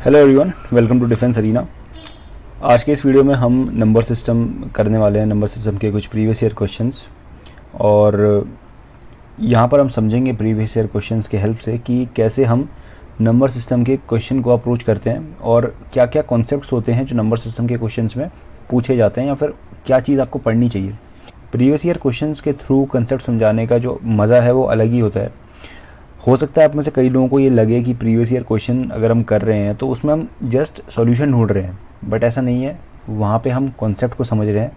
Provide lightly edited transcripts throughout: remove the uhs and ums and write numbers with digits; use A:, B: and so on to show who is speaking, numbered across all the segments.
A: Hello everyone, welcome to defence arena. आज के इस वीडियो में हम नंबर सिस्टम करने वाले हैं, नंबर सिस्टम के कुछ प्रीवियस ईयर क्वेश्चंस। और यहाँ पर हम समझेंगे प्रीवियस ईयर क्वेश्चंस के हेल्प से कि कैसे हम नंबर सिस्टम के क्वेश्चन को अप्रोच करते हैं और क्या क्या कॉन्सेप्ट्स होते हैं जो नंबर सिस्टम के क्वेश्चंस में पूछे जाते हैं, या फिर क्या चीज़ आपको पढ़नी चाहिए। प्रीवियस ईयर क्वेश्चंस के थ्रू कंसेप्ट समझाने का जो मज़ा है वो अलग ही होता है। हो सकता है आप में से कई लोगों को ये लगे कि प्रीवियस ईयर क्वेश्चन अगर हम कर रहे हैं तो उसमें हम जस्ट सॉल्यूशन ढूंढ रहे हैं, बट ऐसा नहीं है। वहाँ पे हम कॉन्सेप्ट को समझ रहे हैं।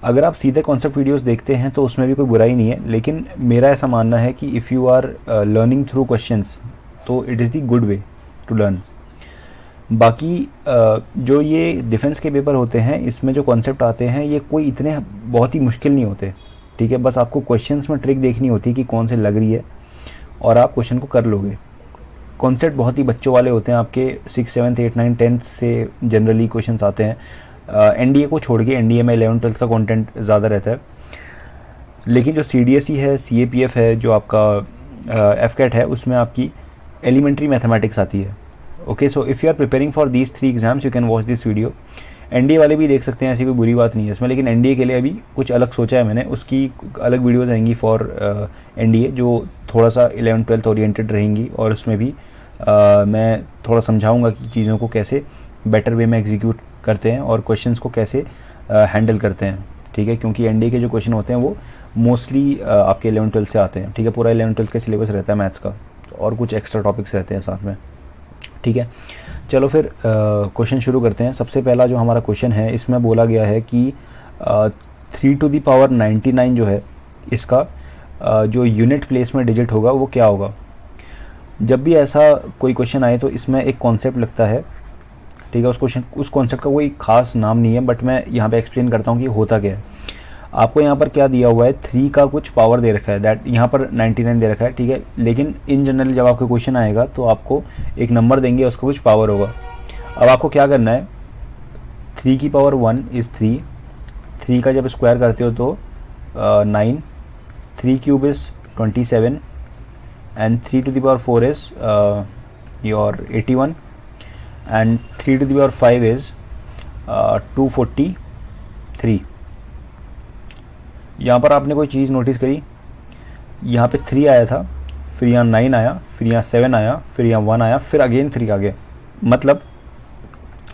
A: अगर आप सीधे कॉन्सेप्ट वीडियोस देखते हैं तो उसमें भी कोई बुराई नहीं है, लेकिन मेरा ऐसा मानना है कि if you are learning through questions तो it is the good way to learn. बाकी जो ये डिफेंस के पेपर होते हैं इसमें जो कॉन्सेप्ट आते हैं ये कोई इतने बहुत ही मुश्किल नहीं होते, ठीक है। बस आपको क्वेश्चंस में ट्रिक देखनी होती है कि कौन से लग रही है और आप क्वेश्चन को कर लोगे। कॉन्सेप्ट बहुत ही बच्चों वाले होते हैं, आपके 6, 7, 8, 9, 10 से जनरली क्वेश्चंस आते हैं। एनडीए को छोड़ के, एनडीए में 11, 12 का कंटेंट ज़्यादा रहता है, लेकिन जो सीडीएसई है, सीएपीएफ है, जो आपका एफकेट है, उसमें आपकी एलिमेंट्री मैथमेटिक्स आती है। Okay, so if you are preparing for these 3 exams you can watch this video. NDA वाले भी देख सकते हैं, ऐसी कोई बुरी बात नहीं है इसमें, लेकिन एनडीए के लिए अभी कुछ अलग सोचा है मैंने। उसकी अलग वीडियोज़ आएंगी फॉर एनडीए जो थोड़ा सा 11, 12 ओरिएंटेड रहेंगी, और उसमें भी मैं थोड़ा समझाऊंगा कि चीज़ों को कैसे बेटर वे में एग्जीक्यूट करते हैं और क्वेश्चंस को कैसे हैंडल करते हैं, ठीक है। क्योंकि एनडीए के जो क्वेश्चन होते हैं वो मोस्टली आपके 11, 12 से आते हैं, ठीक है। पूरा 11, 12 का सिलेबस रहता है मैथ्स का, और कुछ एक्स्ट्रा टॉपिक्स रहते हैं साथ में, ठीक है। चलो फिर क्वेश्चन शुरू करते हैं। सबसे पहला जो हमारा क्वेश्चन है इसमें बोला गया है कि 3 to the power 99 जो है इसका जो यूनिट प्लेस में डिजिट होगा वो क्या होगा। जब भी ऐसा कोई क्वेश्चन आए तो इसमें एक कॉन्सेप्ट लगता है, ठीक है। उस कॉन्सेप्ट का कोई खास नाम नहीं है, बट मैं यहाँ पे एक्सप्लेन करता हूँ कि होता क्या है। आपको यहाँ पर क्या दिया हुआ है, 3 का कुछ पावर दे रखा है, दैट यहाँ पर 99 दे रखा है, ठीक है। लेकिन इन जनरल जब आपका क्वेश्चन आएगा तो आपको एक नंबर देंगे, उसका कुछ पावर होगा। अब आपको क्या करना है, 3 की पावर 1 इज़ 3, 3 का जब स्क्वायर करते हो तो 9, 3 cube is 27, and 3 to the power 4 is your 81, and 3 to the power 5 is 243। यहाँ पर आपने कोई चीज़ नोटिस करी, यहाँ पे 3 आया था, फिर यहाँ 9 आया, फिर यहाँ 7 आया, फिर यहाँ 1 आया, फिर अगेन 3 आ गया। मतलब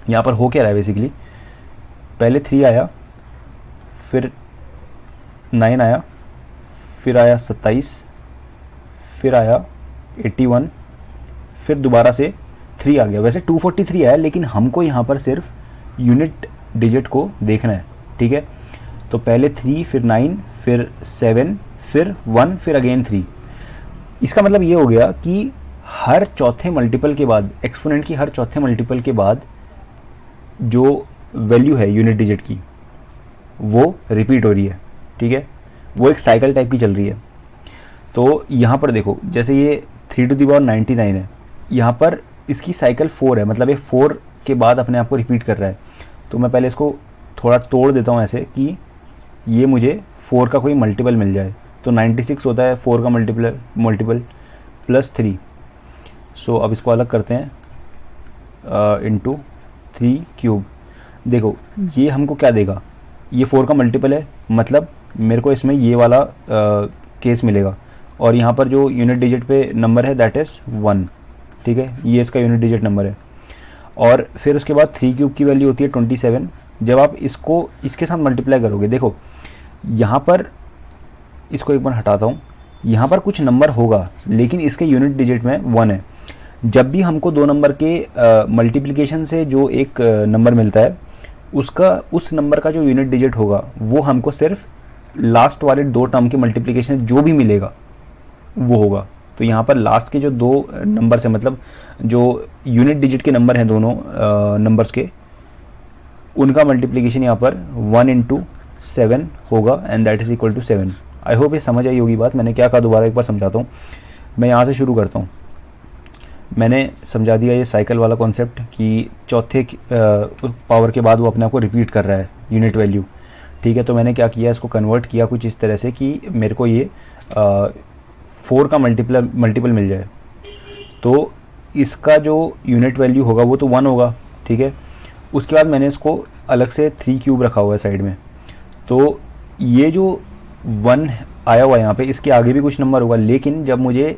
A: यहाँ पर हो क्या रहा है बेसिकली, पहले 3 आया, फिर 9 आया, फिर आया 27, फिर आया 81, फिर दोबारा से 3 आ गया। वैसे 243 आया, लेकिन हमको यहाँ पर सिर्फ यूनिट डिजिट को देखना है, ठीक है। तो पहले 3, फिर 9, फिर 7, फिर 1, फिर अगेन 3। इसका मतलब ये हो गया कि हर चौथे मल्टीपल के बाद, एक्सपोनेंट की हर चौथे मल्टीपल के बाद जो वैल्यू है यूनिट डिजिट की वो रिपीट हो रही है, ठीक है। वो एक साइकिल टाइप की चल रही है। तो यहाँ पर देखो, जैसे ये 3 to the power 99 है, यहाँ पर इसकी साइकिल 4 है, मतलब ये 4 के बाद अपने आप को रिपीट कर रहा है। तो मैं पहले इसको थोड़ा तोड़ देता हूँ ऐसे कि ये मुझे 4 का कोई मल्टीपल मिल जाए। तो 96 होता है 4 का मल्टीपल प्लस 3। सो अब इसको अलग करते हैं, इंटू 3 क्यूब। देखो ये हमको क्या देगा, ये 4 का मल्टीपल है, मतलब मेरे को इसमें ये वाला केस मिलेगा। और यहाँ पर जो यूनिट डिजिट पे नंबर है दैट इज़ 1, ठीक है। ये इसका यूनिट डिजिट नंबर है। और फिर उसके बाद 3 क्यूब की वैल्यू होती है 27। जब आप इसको इसके साथ मल्टीप्लाई करोगे, देखो यहाँ पर, इसको एक बार हटाता हूँ, यहाँ पर कुछ नंबर होगा लेकिन इसके यूनिट डिजिट में 1 है। जब भी हमको दो नंबर के मल्टीप्लिकेशन से जो एक नंबर मिलता है, उसका उस नंबर का जो यूनिट डिजिट होगा वो हमको सिर्फ लास्ट वाले 2 टर्म के मल्टीप्लिकेशन जो भी मिलेगा वो होगा। तो यहाँ पर लास्ट के जो 2 नंबर से, मतलब जो यूनिट डिजिट के नंबर हैं दोनों नंबर्स के, उनका मल्टीप्लिकेशन यहाँ पर 1 into 7 होगा, and that is equal to 7। I hope ये समझ आई होगी बात। मैंने क्या कहा दोबारा एक बार समझाता हूँ। मैं यहाँ से शुरू करता हूँ। मैंने समझा दिया ये साइकिल वाला कॉन्सेप्ट कि चौथे पावर के बाद वो अपने आप को रिपीट कर रहा है यूनिट वैल्यू, ठीक है। तो मैंने क्या किया, इसको कन्वर्ट किया कुछ इस तरह से कि मेरे को ये 4 का मल्टीपल मिल जाए। तो इसका जो यूनिट वैल्यू होगा वो तो 1 होगा, ठीक है। उसके बाद मैंने इसको अलग से 3 क्यूब रखा हुआ है साइड में, तो ये जो 1 आया हुआ है यहाँ पे, इसके आगे भी कुछ नंबर होगा, लेकिन जब मुझे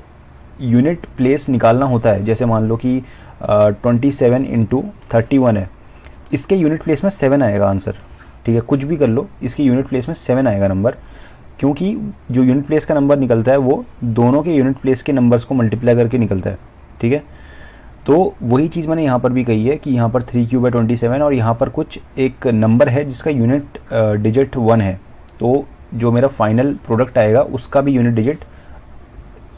A: यूनिट प्लेस निकालना होता है, जैसे मान लो कि 27 इंटू 31 है, इसके यूनिट प्लेस में 7 आएगा आंसर, ठीक है। कुछ भी कर लो, इसके यूनिट प्लेस में 7 आएगा नंबर, क्योंकि जो यूनिट प्लेस का नंबर निकलता है वो दोनों के यूनिट प्लेस के नंबर्स को मल्टीप्लाई करके निकलता है, ठीक है। तो वही चीज़ मैंने यहाँ पर भी कही है कि यहाँ पर 3 क्यूब है 27 और यहाँ पर कुछ एक नंबर है जिसका यूनिट डिजिट 1 है, तो जो मेरा फाइनल प्रोडक्ट आएगा उसका भी यूनिट डिजिट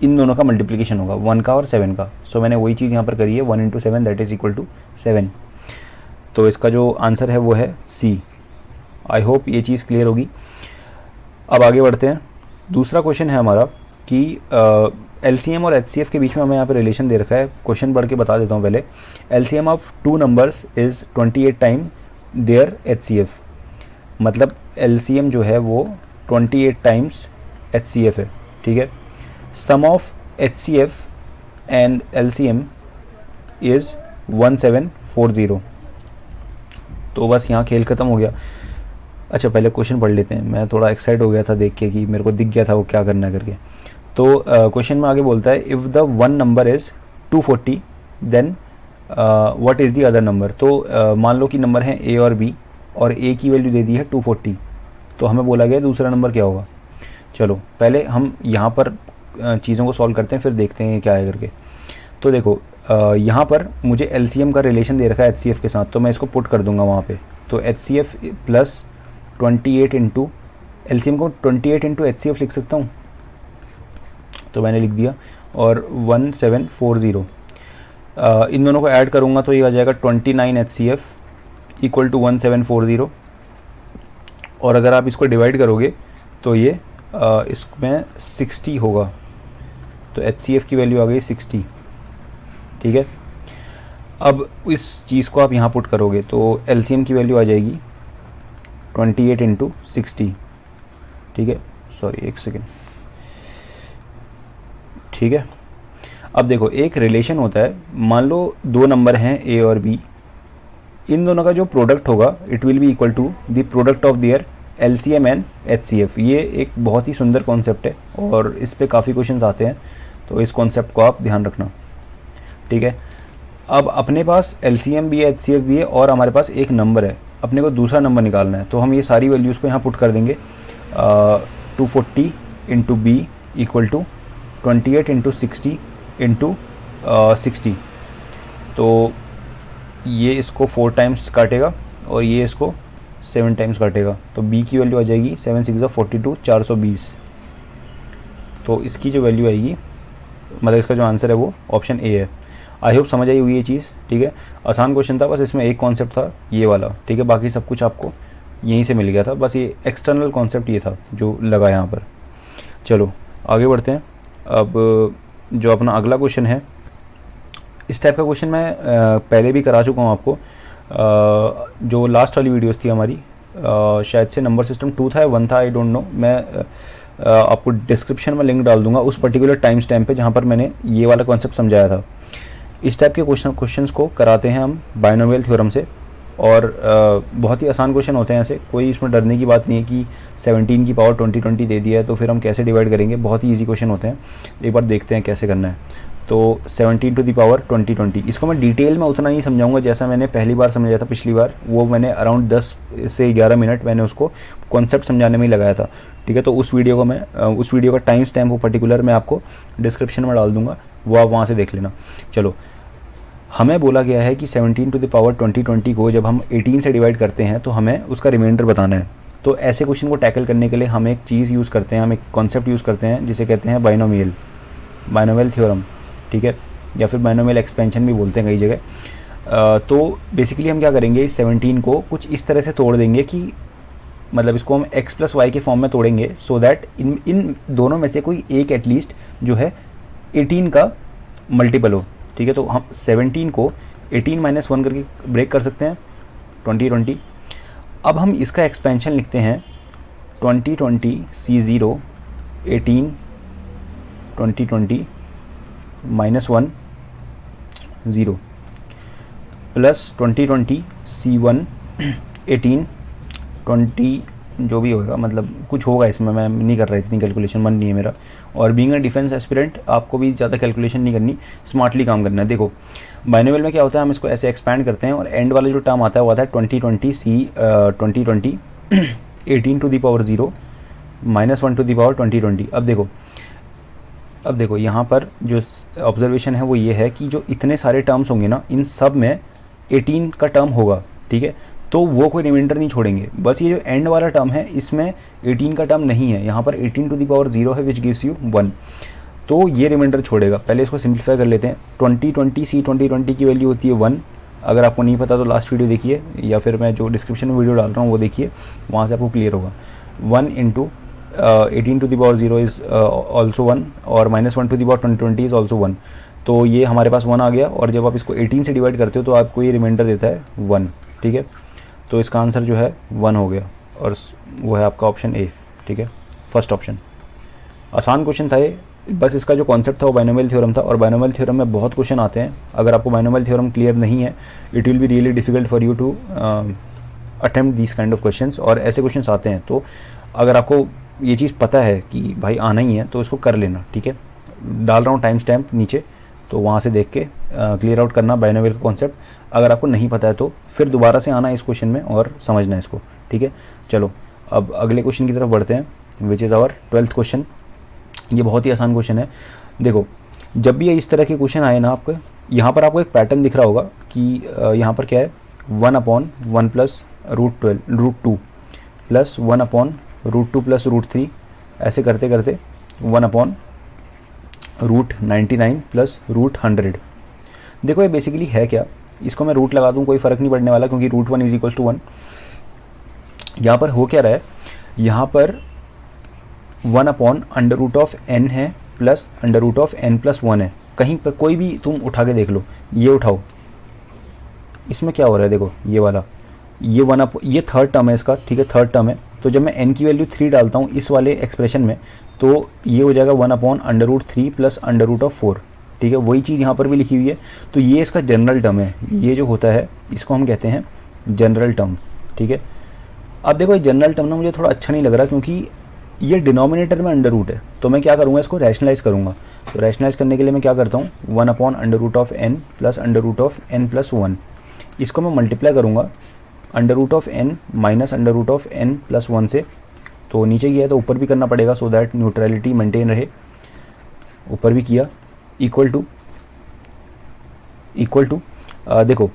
A: इन दोनों का मल्टीप्लिकेशन होगा, 1 का और 7 का। सो मैंने वही चीज़ यहाँ पर करी है, 1 into 7 that is equal to 7। तो इसका जो आंसर है वो है सी। आई होप ये चीज़ क्लियर होगी। अब आगे बढ़ते हैं। दूसरा क्वेश्चन है हमारा कि एलसीएम और एचसीएफ के बीच में हमें यहाँ पे रिलेशन दे रखा है। क्वेश्चन पढ़ के बता देता हूँ पहले। LCM of 2 numbers is 28 time their HCF, मतलब एलसीएम जो है वो 28 टाइम्स एचसीएफ है, ठीक है। Sum of HCF and LCM is 1740। तो बस यहाँ खेल ख़त्म हो गया। अच्छा पहले क्वेश्चन पढ़ लेते हैं, मैं थोड़ा एक्साइट हो गया था देख के कि मेरे को दिख गया था वो क्या करना है करके। तो क्वेश्चन में आगे बोलता है if the one number is 240 then what is the other number. तो मान लो कि नंबर है ए और बी और ए की वैल्यू दे दी है 240, तो हमें बोला गया दूसरा नंबर क्या होगा। चलो पहले हम यहाँ पर चीज़ों को सॉल्व करते हैं, फिर देखते हैं क्या है करके। तो देखो यहाँ पर मुझे एलसीएम का रिलेशन दे रखा है एचसीएफ के साथ, तो मैं इसको पुट कर दूंगा वहाँ पे। तो एचसीएफ प्लस 28 इंटू एलसीएम को 28 इंटू एचसीएफ लिख सकता हूँ, तो मैंने लिख दिया, और 1740 इन दोनों को ऐड करूँगा तो ये आ जाएगा 29 एचसीएफ इक्वल टू 1740। और अगर आप इसको डिवाइड करोगे तो ये इसमें 60 होगा, तो एचसीएफ की वैल्यू आ गई 60, ठीक है। अब इस चीज़ को आप यहाँ पुट करोगे तो एलसीएम की वैल्यू आ जाएगी 28 इंटू 60, ठीक है। सॉरी एक सेकेंड, ठीक है। अब देखो एक रिलेशन होता है, मान लो 2 नंबर हैं ए और बी, इन दोनों का जो प्रोडक्ट होगा it will be equal to the product of their LCM and HCF. ये एक बहुत ही सुंदर कॉन्सेप्ट है और इस पे काफ़ी क्वेश्चंस आते हैं, तो इस कॉन्सेप्ट को आप ध्यान रखना, ठीक है। अब अपने पास एलसीएम भी है एचसीएफ भी है और हमारे पास एक नंबर है, अपने को दूसरा नंबर निकालना है, तो हम ये सारी वैल्यूज़ को यहाँ पुट कर देंगे। 240 into be equal to 28 into 60 into 60, तो ये इसको 4 टाइम्स काटेगा और ये इसको 7 टाइम्स काटेगा, तो b की वैल्यू आ जाएगी 7 6 42 420। तो इसकी जो वैल्यू आएगी, मतलब इसका जो आंसर है वो ऑप्शन ए है। आई होप समझ आई हुई ये चीज़, ठीक है। आसान क्वेश्चन था, बस इसमें एक कॉन्सेप्ट था ये वाला, ठीक है। बाकी सब कुछ आपको यहीं से मिल गया था, बस ये एक्सटर्नल कॉन्सेप्ट ये था जो लगा यहाँ पर। चलो आगे बढ़ते हैं। अब जो अपना अगला क्वेश्चन है, इस टाइप का क्वेश्चन मैं पहले भी करा चुका हूँ आपको। जो लास्ट वाली वीडियोस थी हमारी, शायद से नंबर सिस्टम 2 था या 1 था, आई डोंट नो। मैं आपको डिस्क्रिप्शन में लिंक डाल दूंगा उस पर्टिकुलर टाइम स्टैम्प पे जहाँ पर मैंने ये वाला कॉन्सेप्ट समझाया था। इस टाइप के क्वेश्चंस को कराते हैं हम बाइनोमियल थ्योरम से, और बहुत ही आसान क्वेश्चन होते हैं ऐसे, कोई इसमें डरने की बात नहीं है कि 17 की पावर 20 दे दिया है तो फिर हम कैसे डिवाइड करेंगे। बहुत ही ईजी क्वेश्चन होते हैं, एक बार देखते हैं कैसे करना है। तो 17 टू द पावर 20, इसको मैं डिटेल में उतना नहीं समझाऊंगा जैसा मैंने पहली बार समझाया था पिछली बार। वो मैंने अराउंड 10 से 11 मिनट मैंने उसको कॉन्सेप्ट समझाने में ही लगाया था, ठीक है। तो उस वीडियो का टाइम स्टैम्प वो पर्टिकुलर मैं आपको डिस्क्रिप्शन में डाल दूंगा, वो आप वहाँ से देख लेना। चलो, हमें बोला गया है कि 17 टू द पावर 20 को जब हम 18 से डिवाइड करते हैं तो हमें उसका रिमाइंडर बताना है। तो ऐसे क्वेश्चन को टैकल करने के लिए हम एक चीज़ यूज़ करते हैं, हम एक कॉन्सेप्ट यूज़ करते हैं जिसे कहते हैं बाइनोमियल थ्योरम, ठीक है, या फिर बाइनोमियल एक्सपेंशन भी बोलते हैं कई जगह। तो बेसिकली हम क्या करेंगे, इस 17 को कुछ इस तरह से तोड़ देंगे कि मतलब इसको हम x प्लस वाई के फॉर्म में तोड़ेंगे, सो दैट इन दोनों में से कोई एक एटलीस्ट जो है 18 का मल्टीपल हो, ठीक है। तो हम 17 को 18 माइनस 1 करके ब्रेक कर सकते हैं 20। अब हम इसका एक्सपेंशन लिखते हैं 20 C0 18 20 माइनस 1 0 प्लस 2020 C1 18 20 जो भी होगा, मतलब कुछ होगा इसमें, मैं नहीं कर रहा इतनी कैलकुलेशन, मन नहीं है मेरा। और बीइंग अ डिफेंस एस्पिरेंट आपको भी ज़्यादा कैलकुलेशन नहीं करनी, स्मार्टली काम करना है। देखो बाइनोमियल में क्या होता है, हम इसको ऐसे एक्सपैंड करते हैं और एंड वाला जो टर्म आता है वो आता है 2020 2020 18 to the power 0 -1 to the power 2020। अब देखो यहाँ पर जो ऑब्जर्वेशन है वो ये है कि जो इतने सारे टर्म्स होंगे ना, इन सब में 18 का टर्म होगा, ठीक है। तो वो कोई रिमाइंडर नहीं छोड़ेंगे, बस ये जो एंड वाला टर्म है इसमें 18 का टर्म नहीं है, यहाँ पर 18 टू द पावर 0 है विच गिव्स यू 1, तो ये रिमाइंडर छोड़ेगा। पहले इसको सिंप्लीफाई कर लेते हैं। 2020 C 2020 की वैल्यू होती है 1। अगर आपको नहीं पता तो लास्ट वीडियो देखिए, या फिर मैं जो डिस्क्रिप्शन में वीडियो डाल रहा हूँ वो देखिए, वहाँ से आपको क्लियर होगा। 1 into 18 to the power 0 is also 1 और -1 to the power 2020 is also 1। तो ये हमारे पास 1 आ गया, और जब आप इसको 18 से डिवाइड करते हो तो आपको ये रिमाइंडर देता है 1, ठीक है। तो इसका आंसर जो है 1 हो गया, और वो है आपका ऑप्शन ए, ठीक है, फर्स्ट ऑप्शन। आसान क्वेश्चन था ये, बस इसका जो कॉन्सेप्ट था वो बाइनोमियल थ्योरम था, और बाइनोमियल थ्योरम में बहुत क्वेश्चन आते हैं। अगर आपको बाइनोमियल थ्योरम क्लियर नहीं है, it will be really difficult for you to attempt this kind of questions, और ऐसे क्वेश्चंस आते हैं। तो अगर आपको ये चीज़ पता है कि भाई आना ही है तो इसको कर लेना, ठीक है। डाल रहा हूँ टाइम स्टैम्प नीचे, तो वहाँ से देख के क्लियर आउट करना बाइनोमियल का कॉन्सेप्ट। अगर आपको नहीं पता है तो फिर दोबारा से आना इस क्वेश्चन में और समझना है इसको, ठीक है। चलो अब अगले क्वेश्चन की तरफ बढ़ते हैं, which is our 12th question. ये बहुत ही आसान क्वेश्चन है। देखो जब भी इस तरह के क्वेश्चन आए ना, आपको यहाँ पर आपको एक पैटर्न दिख रहा होगा कि यहाँ पर क्या है, 1/1 प्लस √2 प्लस 1/√2 प्लस √3, ऐसे करते करते 1/√99 प्लस √100। देखो ये बेसिकली है क्या, इसको मैं रूट लगा दूँ कोई फ़र्क नहीं पड़ने वाला, क्योंकि √1 इज इक्वल टू 1। यहाँ पर हो क्या रहा है, यहाँ पर 1/√n है प्लस √n+1 है। कहीं पर कोई भी तुम उठा के देख लो, ये उठाओ, इसमें क्या हो रहा है, देखो ये वाला, ये थर्ड टर्म है इसका, ठीक है, थर्ड टर्म है। तो जब मैं n की वैल्यू 3 डालता हूँ इस वाले एक्सप्रेशन में, तो ये हो जाएगा 1/√3 प्लस √4, ठीक है। वही चीज़ यहाँ पर भी लिखी हुई है। तो ये इसका जनरल टर्म है, ये जो होता है इसको हम कहते हैं जनरल टर्म, ठीक है। अब देखो ये जनरल टर्म ना मुझे थोड़ा अच्छा नहीं लग रहा, क्योंकि ये डिनोमिनेटर में अंडर है। तो मैं क्या करूँगा, इसको रैशनलाइज करूँगा। तो रैशनलाइज करने के लिए मैं क्या करता हूँ, 1/√n प्लस √n+1, इसको मैं मल्टीप्लाई करूँगा √n माइनस √n+1 से। तो नीचे किया है तो ऊपर भी करना पड़ेगा, सो दैट न्यूट्रलिटी मेंटेन रहे। ऊपर भी किया, इक्वल टू देखो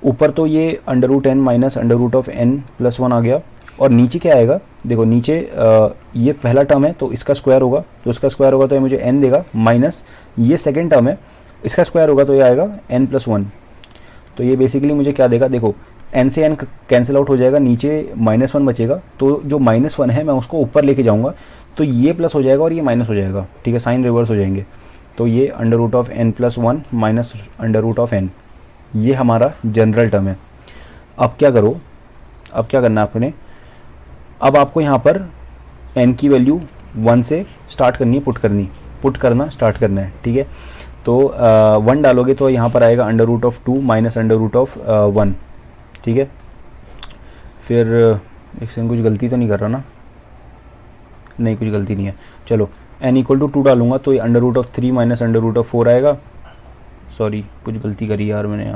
A: ऊपर तो ये √n माइनस √n+1 आ गया, और नीचे क्या आएगा, देखो नीचे ये पहला टर्म है तो इसका स्क्वायर होगा, तो इसका स्क्वायर होगा तो ये मुझे n देगा, माइनस ये सेकंड टर्म है, इसका स्क्वायर होगा तो ये आएगा n+1। तो ये बेसिकली मुझे क्या देगा, देखो n से n कैंसिल आउट हो जाएगा, नीचे -1 बचेगा, तो जो -1 है मैं उसको ऊपर लेके जाऊँगा, तो ये प्लस हो जाएगा और ये माइनस हो जाएगा, ठीक है, साइन रिवर्स हो जाएंगे। तो ये √n+1 माइनस √n, ये हमारा जनरल टर्म है। अब क्या करो, अब क्या करना है आपने, अब आपको यहाँ पर n की वैल्यू 1 से स्टार्ट करनी है, पुट करना स्टार्ट करना है, ठीक है। तो 1 डालोगे तो यहाँ पर आएगा √2 माइनस √1, ठीक है। फिर एक सेकंड, कुछ गलती तो नहीं कर रहा ना, नहीं कुछ गलती नहीं है। चलो n = 2 डालूंगा तो ये √3 माइनस √4 आएगा। सॉरी कुछ गलती करी यार मैंने,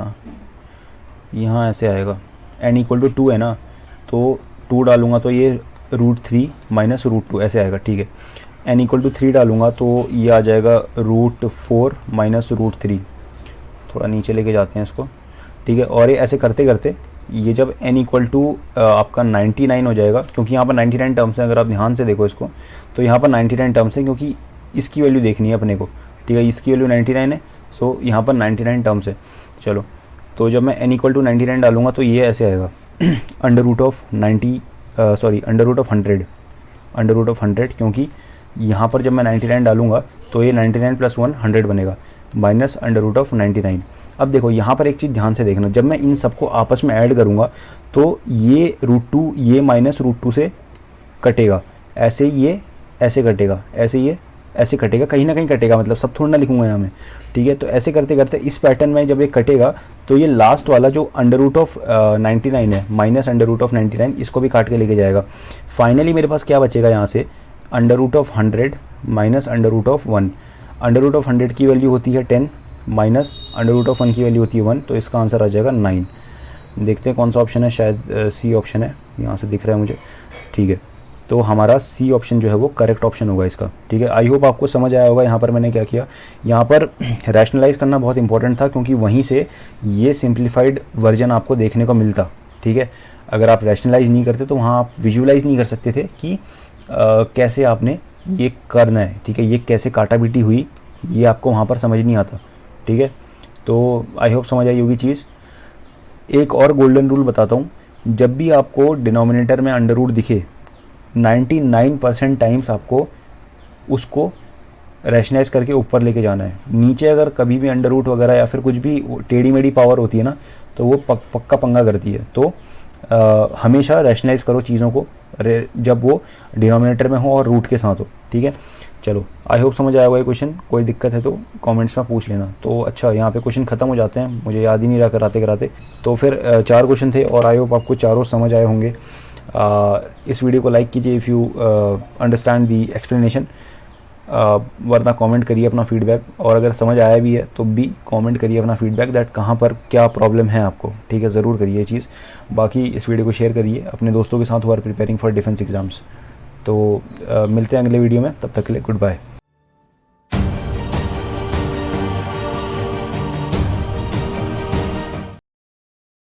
A: यहाँ ऐसे आएगा, n = 2 है ना, तो 2 डालूंगा तो ये √3 माइनस √2 ऐसे आएगा, ठीक है। n = 3 डालूंगा तो ये आ जाएगा √4 माइनस √3, थोड़ा नीचे लेके जाते हैं इसको, ठीक है। और ये ऐसे करते करते ये जब n = आपका 99 हो जाएगा, क्योंकि यहाँ पर 99 टर्म्स हैं, अगर आप ध्यान से देखो इसको, तो यहाँ पर 99 टर्म्स हैं, क्योंकि इसकी वैल्यू देखनी है अपने को, ठीक है, इसकी वैल्यू 99 है, सो यहाँ पर 99 टर्म्स है। चलो तो जब मैं n = 99 डालूंगा तो ये ऐसे आएगा √100, क्योंकि यहाँ पर जब मैं 99 डालूंगा तो ये 99 + 1 100 बनेगा, माइनस √99। अब देखो यहाँ पर एक चीज़ ध्यान से देखना, जब मैं इन सबको आपस में ऐड करूँगा तो ये √2 ये माइनस √2 से कटेगा, ऐसे ये ऐसे कटेगा, ऐसे ये ऐसे कटेगा, कहीं ना कहीं कटेगा, मतलब सब थोड़ा ना लिखूंगा यहाँ में, ठीक है। तो ऐसे करते करते इस पैटर्न में जब ये कटेगा तो ये लास्ट वाला जो अंडर रूट ऑफ 99 है माइनस अंडर रूट ऑफ 99, इसको भी काट के लेके जाएगा। फाइनली मेरे पास क्या बचेगा यहाँ से, under root of 100 minus under root of 1। Under root of 100 की वैल्यू होती है 10 माइनस अंडर रूट ऑफ 1 की वैल्यू होती है 1, तो इसका आंसर आ जाएगा 9। देखते हैं कौन सा ऑप्शन है, शायद सी ऑप्शन है, यहाँ से दिख रहा है मुझे, ठीक है। तो हमारा सी ऑप्शन जो है वो करेक्ट ऑप्शन होगा इसका, ठीक है। आई होप आपको समझ आया होगा यहाँ पर मैंने क्या किया। यहाँ पर रैशनलाइज करना बहुत इंपॉर्टेंट था, क्योंकि वहीं से ये सिंप्लीफाइड वर्जन आपको देखने को मिलता, ठीक है। अगर आप रैशनलाइज नहीं करते तो वहाँ आप विजुअलाइज नहीं कर सकते थे कि कैसे आपने ये करना है, ठीक है। ये कैसे काटाबीटी हुई ये आपको वहाँ पर समझ नहीं आता, ठीक है। तो आई होप समझ आई होगी चीज़। एक और गोल्डन रूल बताता हूँ, जब भी आपको डिनोमिनेटर में अंडर रूट दिखे 99% टाइम्स आपको उसको रैशनलाइज करके ऊपर लेके जाना है। नीचे अगर कभी भी अंडर रूट वगैरह या फिर कुछ भी टेढ़ी मेढ़ी पावर होती है ना, तो वो पक्का पंगा करती है। तो हमेशा रैशनलाइज करो चीज़ों को जब वो डिनोमिनेटर में हो और रूट के साथ हो, ठीक है। चलो आई होप समझ आया हुआ ये क्वेश्चन, कोई दिक्कत है तो कमेंट्स में पूछ लेना। तो अच्छा, यहाँ पे क्वेश्चन ख़त्म हो जाते हैं, मुझे याद ही नहीं रहा कराते कराते। तो फिर 4 क्वेश्चन थे और आई होप आपको चारों समझ आए होंगे। इस वीडियो को लाइक कीजिए if you understand the explanation, वरना कमेंट करिए अपना फीडबैक, और अगर समझ आया भी है तो भी कमेंट करिए अपना फीडबैक दैट कहाँ पर क्या प्रॉब्लम है आपको, ठीक है। ज़रूर करिए ये चीज़। बाकी इस वीडियो को शेयर करिए अपने दोस्तों के साथ who are preparing for defence exams. तो मिलते हैं अगले वीडियो में, तब तक के लिए गुड बाय।